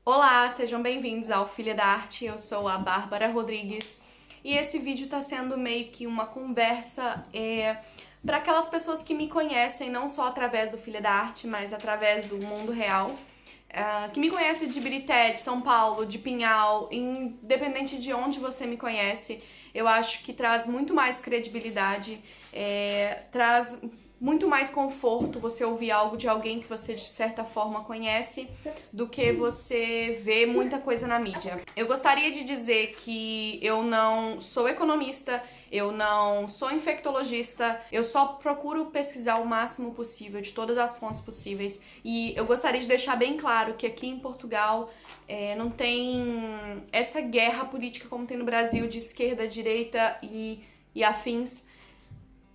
Olá, sejam bem-vindos ao Filha da Arte, eu sou a Bárbara Rodrigues e esse vídeo tá sendo meio que uma conversa para aquelas pessoas que me conhecem não só através do Filha da Arte, mas através do mundo real, que me conhece de Birité, de São Paulo, de Pinhal, independente de onde você me conhece, eu acho que traz muito mais credibilidade, traz muito mais conforto você ouvir algo de alguém que você de certa forma conhece do que você ver muita coisa na mídia. Eu gostaria de dizer que eu não sou economista, eu não sou infectologista, eu só procuro pesquisar o máximo possível de todas as fontes possíveis e eu gostaria de deixar bem claro que aqui em Portugal não tem essa guerra política como tem no Brasil de esquerda, direita e afins.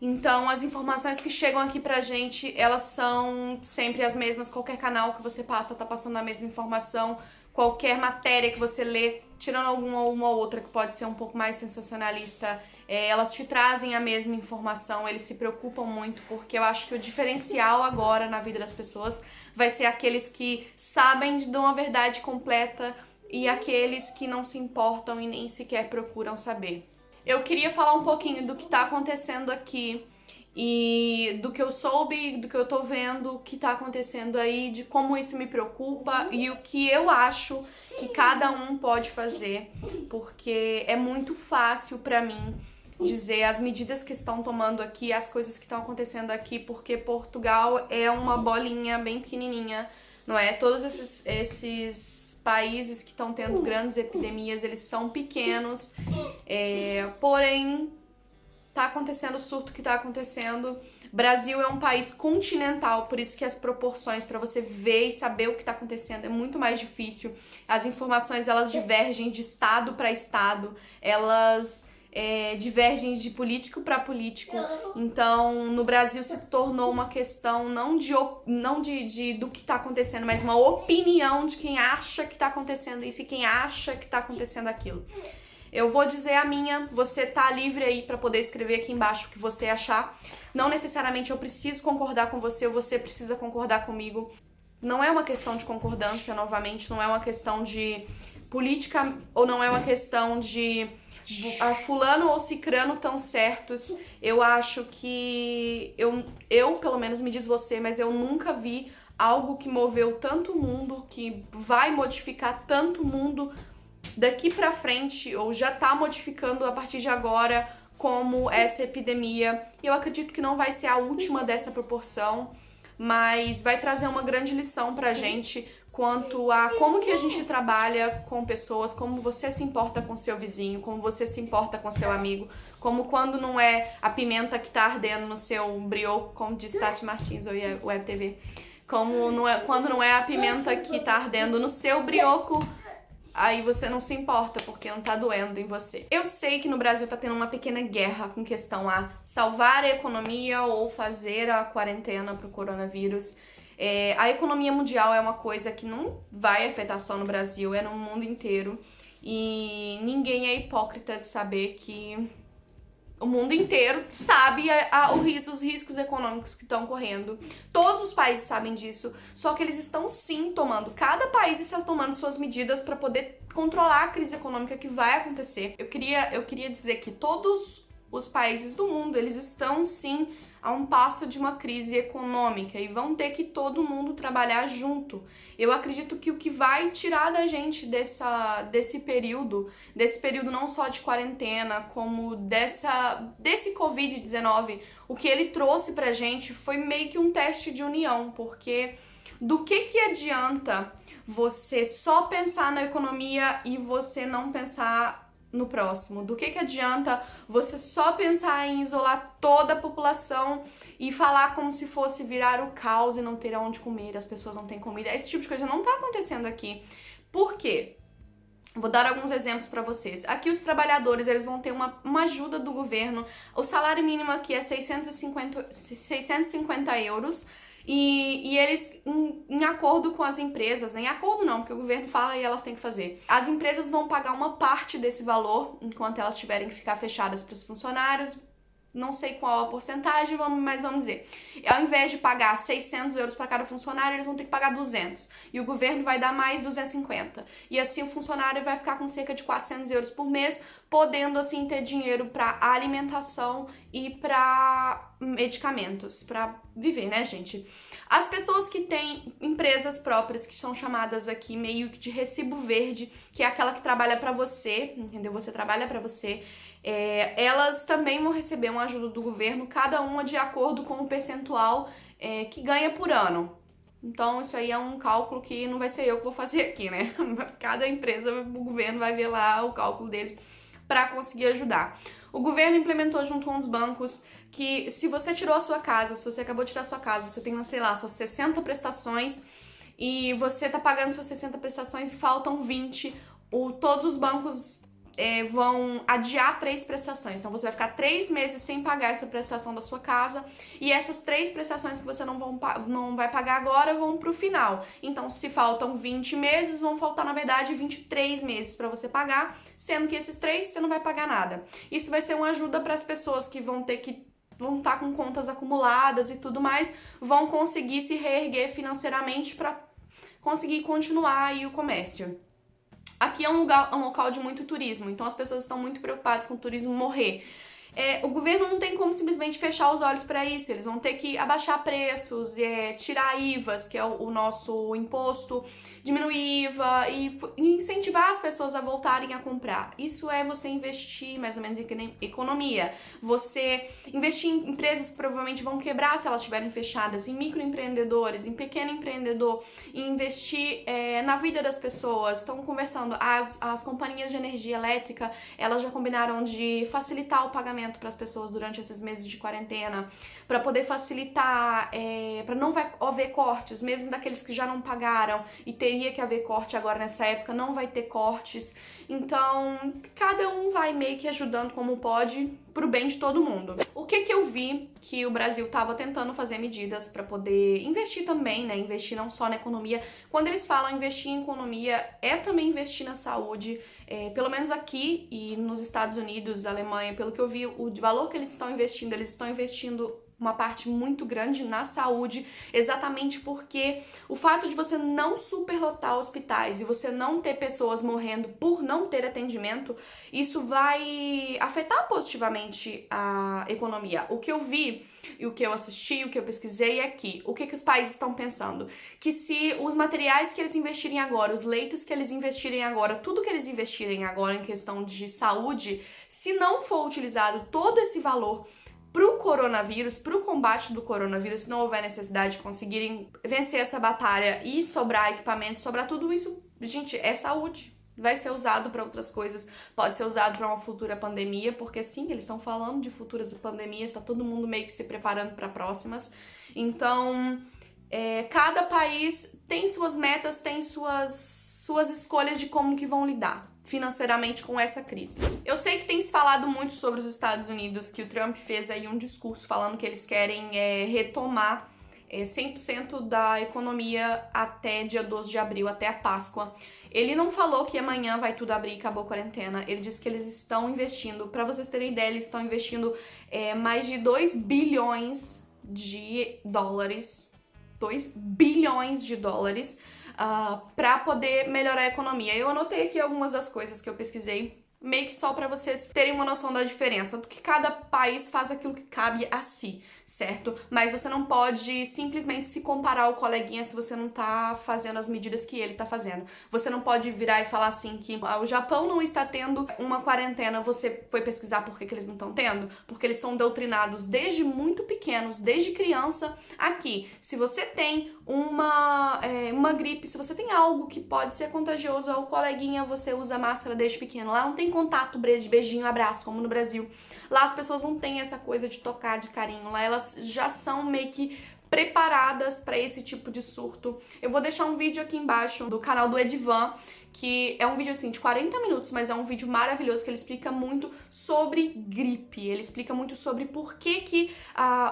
Então, as informações que chegam aqui pra gente, elas são sempre as mesmas. Qualquer canal que você passa tá passando a mesma informação. Qualquer matéria que você lê, tirando alguma ou uma outra que pode ser um pouco mais sensacionalista, elas te trazem a mesma informação. Eles se preocupam muito, porque eu acho que o diferencial agora na vida das pessoas vai ser aqueles que sabem de uma verdade completa e aqueles que não se importam e nem sequer procuram saber. Eu queria falar um pouquinho do que tá acontecendo aqui e do que eu soube, do que eu tô vendo, o que tá acontecendo aí, de como isso me preocupa e o que eu acho que cada um pode fazer, porque é muito fácil pra mim dizer as medidas que estão tomando aqui, as coisas que estão acontecendo aqui, porque Portugal é uma bolinha bem pequenininha, não é? Todos esses países que estão tendo grandes epidemias, eles são pequenos, porém tá acontecendo o surto que tá acontecendo. Brasil é um país continental, por isso que as proporções para você ver e saber o que tá acontecendo é muito mais difícil. As informações, elas divergem de estado para estado, elas divergem de político para político. Então, no Brasil se tornou uma questão não do que tá acontecendo, mas uma opinião de quem acha que tá acontecendo isso e quem acha que tá acontecendo aquilo. Eu vou dizer a minha, você tá livre aí pra poder escrever aqui embaixo o que você achar. Não necessariamente eu preciso concordar com você ou você precisa concordar comigo. Não é uma questão de concordância, novamente, não é uma questão de política ou não é uma questão de fulano ou cicrano tão certos. Eu acho que eu pelo menos me diz você, mas eu nunca vi algo que moveu tanto o mundo, que vai modificar tanto o mundo daqui pra frente, ou já tá modificando a partir de agora, como essa epidemia. E eu acredito que não vai ser a última dessa proporção, mas vai trazer uma grande lição pra gente quanto a como que a gente trabalha com pessoas, como você se importa com seu vizinho, como você se importa com seu amigo, como quando não é a pimenta que tá ardendo no seu brioco, como diz Tati Martins ou Web TV, como não é, quando não é a pimenta que tá ardendo no seu brioco, aí você não se importa porque não tá doendo em você. Eu sei que no Brasil tá tendo uma pequena guerra com questão a salvar a economia ou fazer a quarentena pro coronavírus. A economia mundial é uma coisa que não vai afetar só no Brasil, é no mundo inteiro. E ninguém é hipócrita de saber que o mundo inteiro sabe os riscos econômicos que estão correndo. Todos os países sabem disso, só que eles estão sim tomando. Cada país está tomando suas medidas para poder controlar a crise econômica que vai acontecer. Eu queria dizer que todos os países do mundo, eles estão sim a um passo de uma crise econômica e vão ter que todo mundo trabalhar junto. Eu acredito que o que vai tirar da gente desse período não só de quarentena, como desse Covid-19, o que ele trouxe pra gente foi meio que um teste de união, porque do que adianta você só pensar na economia e você não pensar no próximo? Do que adianta você só pensar em isolar toda a população e falar como se fosse virar o caos e não ter aonde comer, as pessoas não têm comida? Esse tipo de coisa não tá acontecendo aqui. Por quê? Vou dar alguns exemplos para vocês. Aqui os trabalhadores, eles vão ter uma ajuda do governo. O salário mínimo aqui é 650 euros. E eles, em acordo com as empresas, em acordo não, porque o governo fala e elas têm que fazer. As empresas vão pagar uma parte desse valor, enquanto elas tiverem que ficar fechadas para os funcionários. não sei qual a porcentagem, mas vamos dizer, ao invés de pagar 600 euros para cada funcionário, eles vão ter que pagar 200. E o governo vai dar mais 250. E assim o funcionário vai ficar com cerca de 400 euros por mês, podendo assim ter dinheiro para alimentação e para medicamentos, para viver, né, gente? As pessoas que têm empresas próprias, que são chamadas aqui meio que de recibo verde, que é aquela que trabalha para você, entendeu? Você trabalha para você. Elas também vão receber uma ajuda do governo, cada uma de acordo com o percentual que ganha por ano. Então, isso aí é um cálculo que não vai ser eu que vou fazer aqui, né? Cada empresa, o governo vai ver lá o cálculo deles para conseguir ajudar. O governo implementou junto com os bancos que se você tirou a sua casa, se você acabou de tirar a sua casa, você tem, sei lá, suas 60 prestações e você tá pagando suas 60 prestações e faltam 20, todos os bancos vão adiar 3 prestações. Então você vai ficar 3 meses sem pagar essa prestação da sua casa e essas 3 prestações que você não vai pagar agora vão pro final. Então se faltam 20 meses, vão faltar na verdade 23 meses para você pagar, sendo que esses 3 você não vai pagar nada. Isso vai ser uma ajuda para as pessoas que vão estar com contas acumuladas e tudo mais, vão conseguir se reerguer financeiramente para conseguir continuar aí o comércio. Aqui é um local de muito turismo, então as pessoas estão muito preocupadas com o turismo morrer. O governo não tem como simplesmente fechar os olhos para isso, eles vão ter que abaixar preços, tirar IVAs, que é o nosso imposto, diminuir IVA e incentivar as pessoas a voltarem a comprar. Isso é você investir mais ou menos em economia, você investir em empresas que provavelmente vão quebrar se elas estiverem fechadas, em microempreendedores, em pequeno empreendedor, investir na vida das pessoas. Estão conversando, as companhias de energia elétrica, elas já combinaram de facilitar o pagamento para as pessoas durante esses meses de quarentena, para poder facilitar, para não haver cortes, mesmo daqueles que já não pagaram e teria que haver corte agora nessa época, não vai ter cortes. Então, cada um vai meio que ajudando como pode pro bem de todo mundo. O que eu vi que o Brasil tava tentando fazer medidas para poder investir também, né? Investir não só na economia. Quando eles falam investir em economia, é também investir na saúde. Pelo menos aqui e nos Estados Unidos, Alemanha, pelo que eu vi, o valor que eles estão investindo uma parte muito grande na saúde, exatamente porque o fato de você não superlotar hospitais e você não ter pessoas morrendo por não ter atendimento, isso vai afetar positivamente a economia. O que eu vi e o que eu assisti, o que eu pesquisei é que o que os países estão pensando? Que se os materiais que eles investirem agora, os leitos que eles investirem agora, tudo que eles investirem agora em questão de saúde, se não for utilizado todo esse valor pro coronavírus, pro combate do coronavírus, se não houver necessidade de conseguirem vencer essa batalha e sobrar equipamento, sobrar tudo isso, gente, é saúde. Vai ser usado para outras coisas, pode ser usado para uma futura pandemia, porque sim, eles estão falando de futuras pandemias, tá todo mundo meio que se preparando para próximas. Então, cada país tem suas metas, tem suas escolhas de como que vão lidar financeiramente com essa crise. Eu sei que tem se falado muito sobre os Estados Unidos, que o Trump fez aí um discurso falando que eles querem retomar 100% da economia até dia 12 de abril, até a Páscoa. Ele não falou que amanhã vai tudo abrir e acabou a quarentena. Ele disse que eles estão investindo, para vocês terem ideia, eles estão investindo mais de 2 bilhões de dólares. 2 bilhões de dólares para poder melhorar a economia. Eu anotei aqui algumas das coisas que eu pesquisei, meio que só para vocês terem uma noção da diferença, do que cada país faz aquilo que cabe a si, certo? Mas você não pode simplesmente se comparar ao coleguinha se você não tá fazendo as medidas que ele tá fazendo. Você não pode virar e falar assim que o Japão não está tendo uma quarentena, você foi pesquisar por que eles não estão tendo? Porque eles são doutrinados desde muito pequenos, desde criança, aqui. Se você tem uma gripe, se você tem algo que pode ser contagioso ao coleguinha, você usa máscara desde pequeno. Lá não tem contato, beijinho, abraço, como no Brasil. Lá as pessoas não têm essa coisa de tocar, de carinho. Lá elas já são meio que preparadas para esse tipo de surto. Eu vou deixar um vídeo aqui embaixo do canal do Edivan, que é um vídeo assim de 40 minutos, mas é um vídeo maravilhoso que ele explica muito sobre gripe. Ele explica muito sobre por que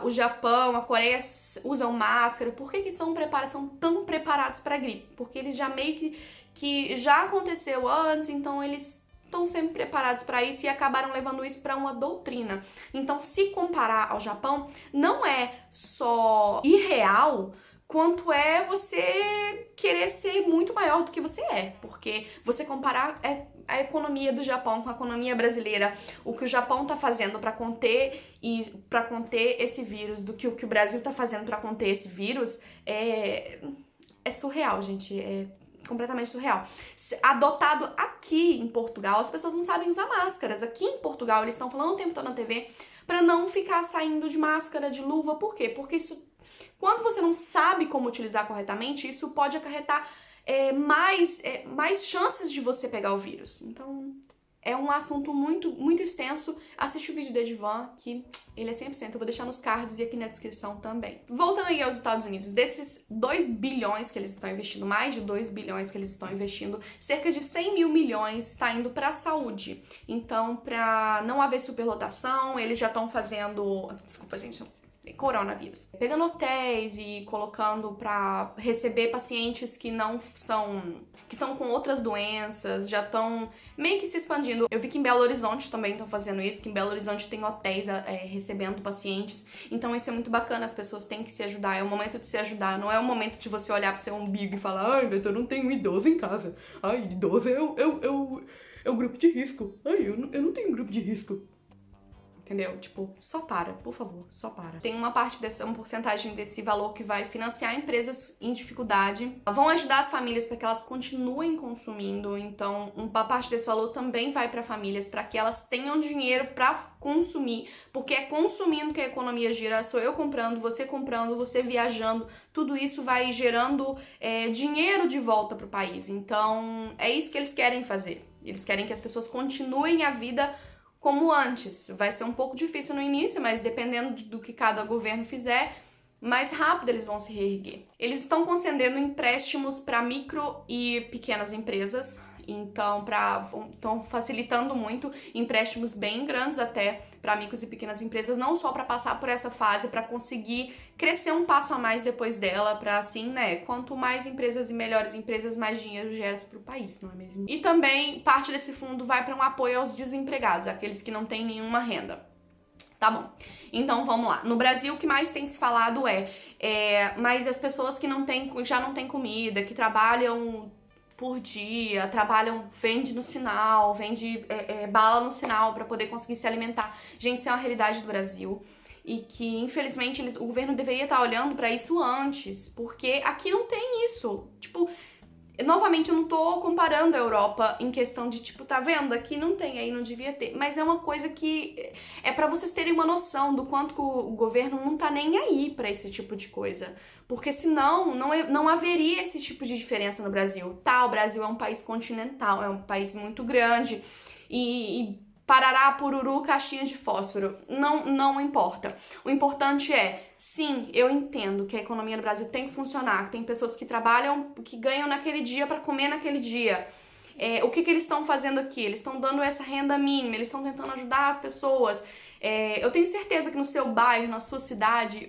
o Japão, a Coreia usam máscara, por que são tão preparados para gripe. Porque eles já meio que já aconteceu antes, então eles estão sempre preparados para isso e acabaram levando isso para uma doutrina. Então, se comparar ao Japão, não é só irreal, quanto é você querer ser muito maior do que você é. Porque você comparar a economia do Japão com a economia brasileira, o que o Japão tá fazendo para conter esse vírus, do que o Brasil tá fazendo para conter esse vírus, é surreal, gente. É completamente surreal. Adotado aqui em Portugal, as pessoas não sabem usar máscaras. Aqui em Portugal, eles estão falando o tempo todo na TV para não ficar saindo de máscara, de luva. Por quê? Porque isso, quando você não sabe como utilizar corretamente, isso pode acarretar mais chances de você pegar o vírus. Então, é um assunto muito, muito extenso. Assiste o vídeo do Edivan, que ele é 100%. Eu vou deixar nos cards e aqui na descrição também. Voltando aí aos Estados Unidos, desses 2 bilhões que eles estão investindo, mais de 2 bilhões que eles estão investindo, cerca de 100 mil milhões está indo para a saúde. Então, para não haver superlotação, eles já estão fazendo... Desculpa, gente, coronavírus. Pegando hotéis e colocando para receber pacientes que são com outras doenças, já estão meio que se expandindo. Eu vi que em Belo Horizonte também estão fazendo isso, que em Belo Horizonte tem hotéis recebendo pacientes. Então isso é muito bacana, as pessoas têm que se ajudar, é o momento de se ajudar, não é o momento de você olhar pro seu umbigo e falar: ai, mas eu não tenho idoso em casa. Ai, idoso é o grupo de risco. Ai, eu não tenho grupo de risco. Entendeu? Tipo, só para, por favor, só para. Tem uma porcentagem desse valor que vai financiar empresas em dificuldade. Vão ajudar as famílias para que elas continuem consumindo. Então, uma parte desse valor também vai para famílias, para que elas tenham dinheiro para consumir. Porque é consumindo que a economia gira. Sou eu comprando, você viajando. Tudo isso vai gerando dinheiro de volta pro país. Então, é isso que eles querem fazer. Eles querem que as pessoas continuem a vida como antes. Vai ser um pouco difícil no início, mas dependendo do que cada governo fizer, mais rápido eles vão se reerguer. Eles estão concedendo empréstimos para micro e pequenas empresas, então estão facilitando muito, empréstimos bem grandes até para micros e pequenas empresas, não só para passar por essa fase, para conseguir crescer um passo a mais depois dela, para assim, né, quanto mais empresas e melhores empresas, mais dinheiro gera para o país, não é mesmo? E também parte desse fundo vai para um apoio aos desempregados, aqueles que não têm nenhuma renda. Tá bom, então vamos lá. No Brasil, o que mais tem se falado mas as pessoas que já não têm comida, que trabalham por dia, vende no sinal, vende bala no sinal para poder conseguir se alimentar. Gente, isso é uma realidade do Brasil. E que, infelizmente, o governo deveria estar olhando para isso antes, porque aqui não tem isso. Tipo, novamente, eu não tô comparando a Europa em questão de, tipo, tá vendo? Aqui não tem, aí não devia ter. Mas é uma coisa que é pra vocês terem uma noção do quanto que o governo não tá nem aí pra esse tipo de coisa. Porque senão não haveria esse tipo de diferença no Brasil. Tá, o Brasil é um país continental, é um país muito grande e parará, pururu, caixinha de fósforo. Não importa. O importante sim, eu entendo que a economia no Brasil tem que funcionar, que tem pessoas que trabalham, que ganham naquele dia para comer naquele dia. O que eles estão fazendo aqui? Eles estão dando essa renda mínima, eles estão tentando ajudar as pessoas. Eu tenho certeza que no seu bairro, na sua cidade,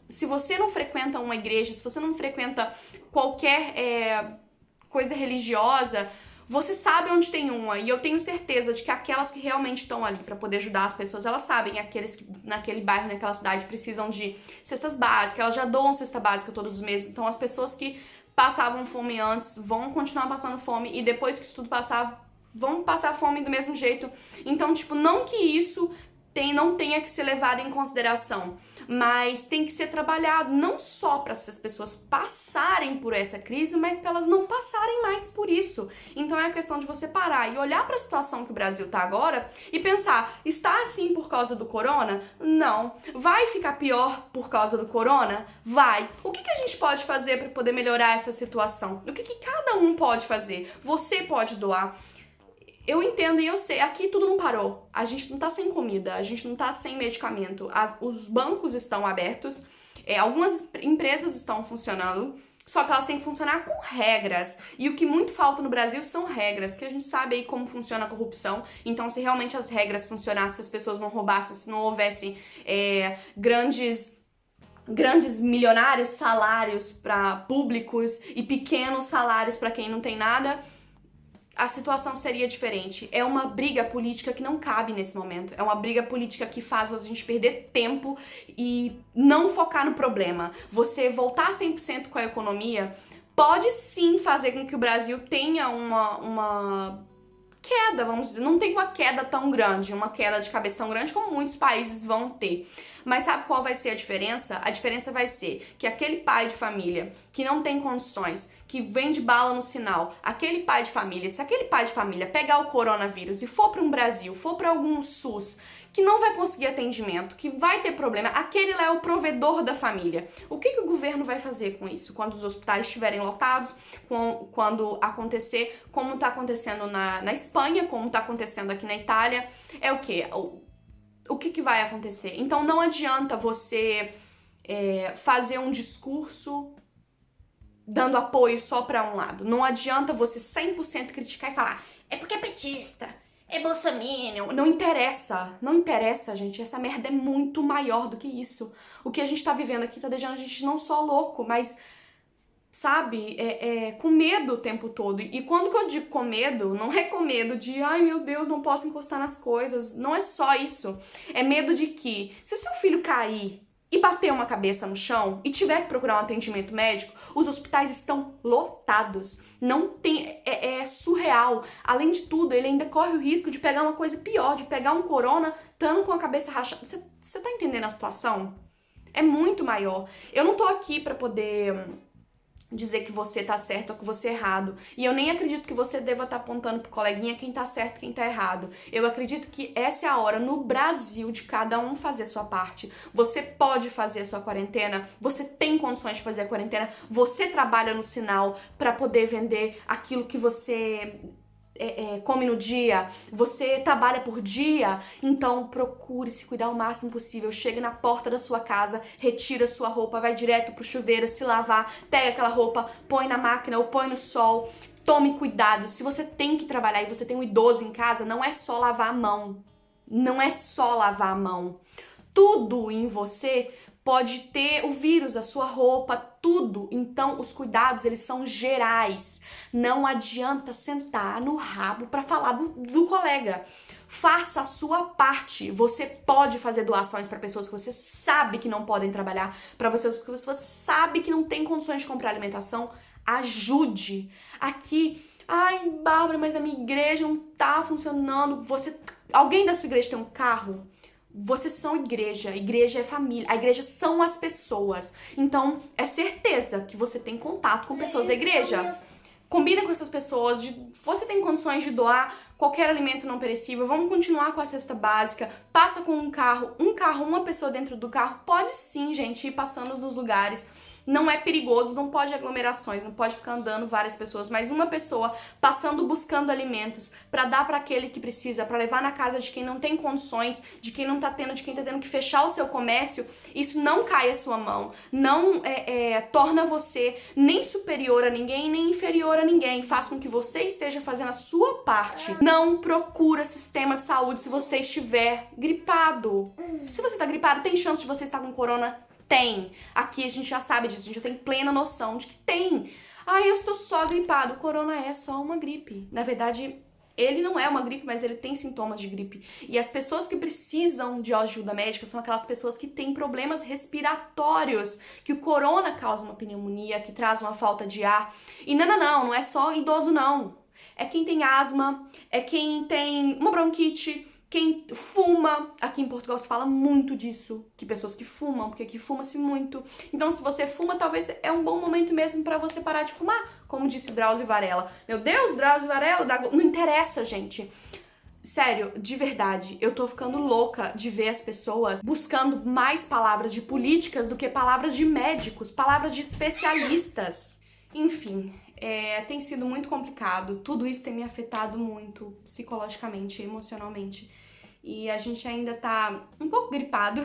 se você não frequenta uma igreja, se você não frequenta qualquer coisa religiosa, você sabe onde tem uma, e eu tenho certeza de que aquelas que realmente estão ali para poder ajudar as pessoas, elas sabem, aqueles que naquele bairro, naquela cidade precisam de cestas básicas, elas já doam cesta básica todos os meses, então as pessoas que passavam fome antes vão continuar passando fome, e depois que isso tudo passar, vão passar fome do mesmo jeito. Então, tipo, não que isso não tenha que ser levado em consideração, mas tem que ser trabalhado não só para essas pessoas passarem por essa crise, mas para elas não passarem mais por isso. Então é a questão de você parar e olhar para a situação que o Brasil tá agora e pensar, está assim por causa do corona? Não. Vai ficar pior por causa do corona? Vai. O que a gente pode fazer para poder melhorar essa situação? O que cada um pode fazer? Você pode doar. Eu entendo e eu sei, aqui tudo não parou. A gente não tá sem comida, a gente não tá sem medicamento. Os bancos estão abertos, algumas empresas estão funcionando, só que elas têm que funcionar com regras. E o que muito falta no Brasil são regras, que a gente sabe aí como funciona a corrupção. Então, se realmente as regras funcionassem, se as pessoas não roubassem, se não houvesse grandes milionários salários para públicos e pequenos salários para quem não tem nada, a situação seria diferente. É uma briga política que não cabe nesse momento. É uma briga política que faz a gente perder tempo e não focar no problema. Você voltar 100% com a economia pode sim fazer com que o Brasil tenha uma queda, vamos dizer. Não tem uma queda tão grande, uma queda de cabeça tão grande como muitos países vão ter. Mas sabe qual vai ser a diferença? A diferença vai ser que aquele pai de família que não tem condições, que vende bala no sinal, aquele pai de família, se aquele pai de família pegar o coronavírus e for para um Brasil, for para algum SUS, que não vai conseguir atendimento, que vai ter problema, aquele lá é o provedor da família. O que o governo vai fazer com isso? Quando os hospitais estiverem lotados, quando acontecer, como está acontecendo na Espanha, como está acontecendo aqui na Itália, é o quê? O que vai acontecer? Então não adianta você fazer um discurso dando apoio só para um lado. Não adianta você 100% criticar e falar é porque é petista, é bolsominion. Não interessa, não interessa, gente. Essa merda é muito maior do que isso. O que a gente tá vivendo aqui tá deixando a gente não só louco, mas, sabe, com medo o tempo todo. E quando que eu digo com medo, não é com medo de, ai meu Deus, não posso encostar nas coisas. Não é só isso. É medo de que, se seu filho cair e bater uma cabeça no chão e tiver que procurar um atendimento médico, os hospitais estão lotados. Não tem, é surreal. Além de tudo, ele ainda corre o risco de pegar uma coisa pior, de pegar um corona, estando com a cabeça rachada. Você tá entendendo a situação? É muito maior. Eu não tô aqui pra poder dizer que você tá certo ou que você é errado. E eu nem acredito que você deva estar apontando pro coleguinha quem tá certo e quem tá errado. Eu acredito que essa é a hora no Brasil de cada um fazer a sua parte. Você pode fazer a sua quarentena, você tem condições de fazer a quarentena, você trabalha no sinal pra poder vender aquilo que você come no dia, você trabalha por dia, então procure se cuidar o máximo possível. Chegue na porta da sua casa, retira sua roupa, vai direto pro chuveiro, se lavar, pega aquela roupa, põe na máquina ou põe no sol. Tome cuidado. Se você tem que trabalhar e você tem um idoso em casa, não é só lavar a mão. Não é só lavar a mão. Tudo em você pode ter o vírus, a sua roupa, tudo. Então, os cuidados, eles são gerais. Não adianta sentar no rabo para falar do colega. Faça a sua parte. Você pode fazer doações para pessoas que você sabe que não podem trabalhar, para pessoas que você sabe que não tem condições de comprar alimentação. Ajude. Aqui, ai, Bárbara, mas a minha igreja não tá funcionando. Alguém da sua igreja tem um carro? Vocês são igreja é família, a igreja são as pessoas. Então, é certeza que você tem contato com pessoas da igreja. Combina com essas pessoas, você tem condições de doar qualquer alimento não perecível, vamos continuar com a cesta básica, passa com um carro, uma pessoa dentro do carro, pode sim, gente, ir passando nos lugares. Não é perigoso, não pode aglomerações, não pode ficar andando várias pessoas, mas uma pessoa passando buscando alimentos para dar para aquele que precisa, para levar na casa de quem não tem condições, de quem não tá tendo, de quem tá tendo que fechar o seu comércio, isso não cai a sua mão, não torna você nem superior a ninguém, nem inferior a ninguém, faz com que você esteja fazendo a sua parte. Não procura sistema de saúde se você estiver gripado. Se você tá gripado, tem chance de você estar com corona? Tem. Aqui a gente já sabe disso, a gente já tem plena noção de que tem. Ah, eu estou só gripado. O corona é só uma gripe. Na verdade, ele não é uma gripe, mas ele tem sintomas de gripe. E as pessoas que precisam de ajuda médica são aquelas pessoas que têm problemas respiratórios, que o corona causa uma pneumonia, que traz uma falta de ar. E não é só idoso não. É quem tem asma, é quem tem uma bronquite, quem fuma. Aqui em Portugal se fala muito disso, que pessoas que fumam, porque aqui fuma-se muito. Então, se você fuma, talvez é um bom momento mesmo pra você parar de fumar, como disse Drauzio Varela. Meu Deus, Drauzio Varela, não interessa, gente. Sério, de verdade, eu tô ficando louca de ver as pessoas buscando mais palavras de políticas do que palavras de médicos, palavras de especialistas. Enfim, tem sido muito complicado, tudo isso tem me afetado muito psicologicamente, emocionalmente. E a gente ainda tá um pouco gripado.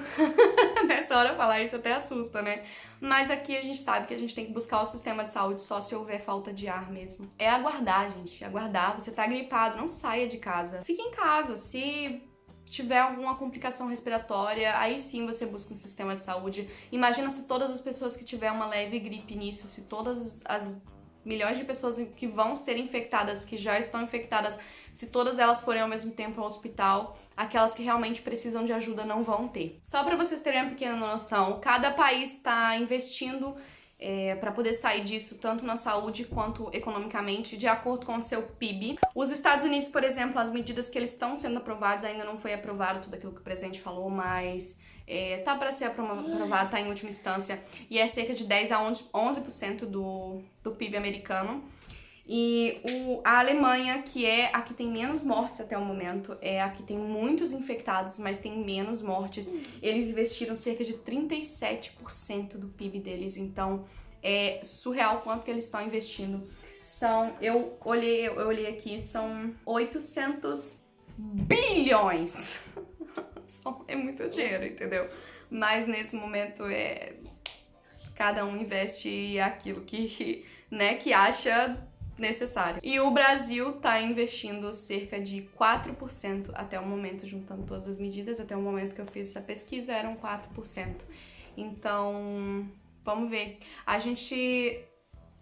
Nessa hora falar isso até assusta, né? Mas aqui a gente sabe que a gente tem que buscar o sistema de saúde só se houver falta de ar mesmo. É aguardar, gente, aguardar. Você tá gripado, não saia de casa. Fique em casa, se tiver alguma complicação respiratória, aí sim você busca um sistema de saúde. Imagina se todas as pessoas que tiver uma leve gripe nisso, se todas as milhões de pessoas que vão ser infectadas, que já estão infectadas, se todas elas forem ao mesmo tempo ao hospital, aquelas que realmente precisam de ajuda não vão ter. Só para vocês terem uma pequena noção, cada país está investindo para poder sair disso, tanto na saúde quanto economicamente, de acordo com o seu PIB. Os Estados Unidos, por exemplo, as medidas que eles estão sendo aprovadas, ainda não foi aprovado tudo aquilo que o presidente falou, mas tá para ser aprovado, tá em última instância, e é cerca de 10 a 11% do PIB americano. E a Alemanha, que é a que tem menos mortes até o momento, é a que tem muitos infectados, mas tem menos mortes. Eles investiram cerca de 37% do PIB deles, então é surreal quanto que eles estão investindo. Eu olhei aqui, são 800 bilhões. É muito dinheiro, entendeu? Mas nesse momento cada um investe aquilo que acha necessário. E o Brasil tá investindo cerca de 4% até o momento, juntando todas as medidas, até o momento que eu fiz essa pesquisa eram 4%. Então, vamos ver. A gente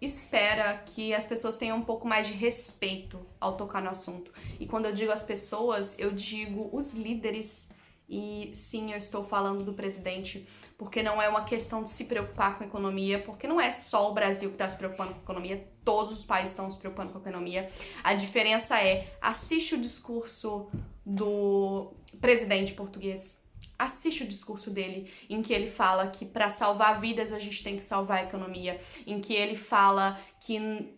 espera que as pessoas tenham um pouco mais de respeito ao tocar no assunto. E quando eu digo as pessoas, eu digo os líderes. E sim, eu estou falando do presidente, porque não é uma questão de se preocupar com a economia, porque não é só o Brasil que está se preocupando com a economia, todos os países estão se preocupando com a economia. A diferença assiste o discurso do presidente português. Assiste o discurso dele, em que ele fala que para salvar vidas a gente tem que salvar a economia, em que ele fala que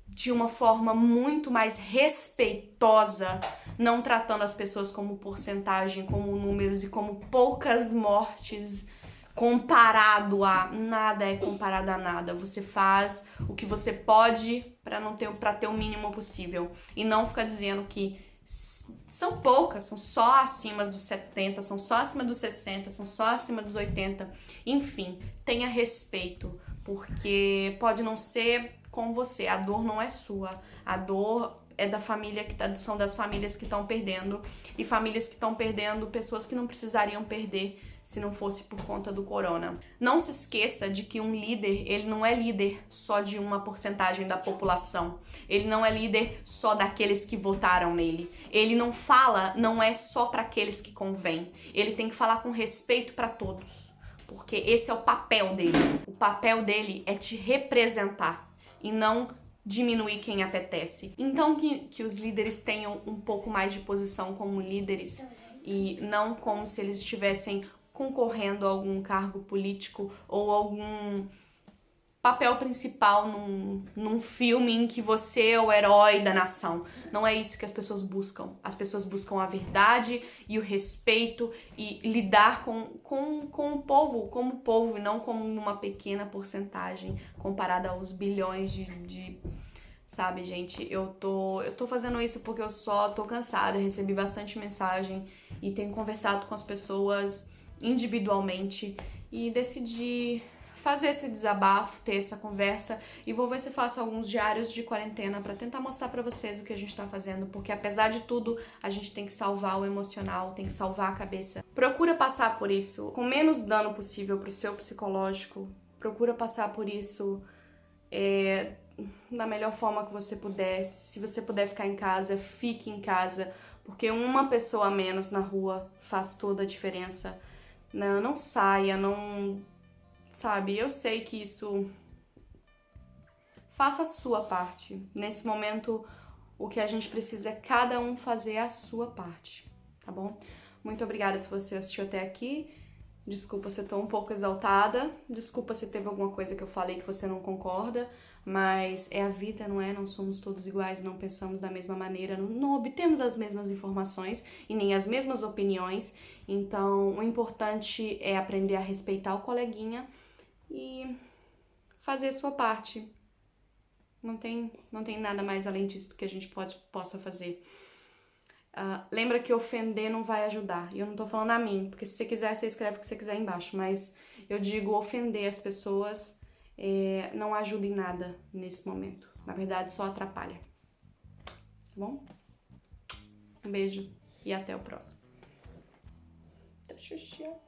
de uma forma muito mais respeitosa, não tratando as pessoas como porcentagem, como números e como poucas mortes comparado a nada é comparado a nada. Você faz o que você pode para ter o mínimo possível e não ficar dizendo que são poucas, são só acima dos 70, são só acima dos 60, são só acima dos 80. Enfim, tenha respeito, porque pode não ser com você, a dor não é sua, a dor é da família são das famílias que estão perdendo, e famílias que estão perdendo pessoas que não precisariam perder se não fosse por conta do corona. Não se esqueça de que um líder, ele não é líder só de uma porcentagem da população, ele não é líder só daqueles que votaram nele, ele não é só para aqueles que convém, ele tem que falar com respeito para todos, porque esse é o papel dele. O papel dele é te representar e não diminuir quem apetece. Então que os líderes tenham um pouco mais de posição como líderes e não como se eles estivessem concorrendo a algum cargo político ou algum papel principal num filme em que você é o herói da nação. Não é isso que as pessoas buscam. As pessoas buscam a verdade e o respeito e lidar com o povo como povo e não como uma pequena porcentagem comparada aos bilhões de... Sabe, gente, eu tô fazendo isso porque eu só tô cansada, eu recebi bastante mensagem e tenho conversado com as pessoas individualmente e decidi fazer esse desabafo, ter essa conversa e vou ver se faço alguns diários de quarentena pra tentar mostrar pra vocês o que a gente tá fazendo, porque apesar de tudo, a gente tem que salvar o emocional, tem que salvar a cabeça. Procura passar por isso com menos dano possível pro seu psicológico, procura passar por isso da melhor forma que você puder. Se você puder ficar em casa, fique em casa, porque uma pessoa a menos na rua faz toda a diferença. Não saia, não... Sabe, eu sei que isso... Faça a sua parte. Nesse momento, o que a gente precisa é cada um fazer a sua parte, tá bom? Muito obrigada se você assistiu até aqui. Desculpa se eu tô um pouco exaltada, desculpa se teve alguma coisa que eu falei que você não concorda, mas é a vida, não é? Não somos todos iguais, não pensamos da mesma maneira, não obtemos as mesmas informações e nem as mesmas opiniões, então o importante é aprender a respeitar o coleguinha e fazer a sua parte. Não tem nada mais além disso que a gente possa fazer. Lembra que ofender não vai ajudar. E eu não tô falando a mim, porque se você quiser, você escreve o que você quiser embaixo. Mas eu digo ofender as pessoas não ajuda em nada nesse momento. Na verdade, só atrapalha. Tá bom? Um beijo e até o próximo. Tá chuchiado.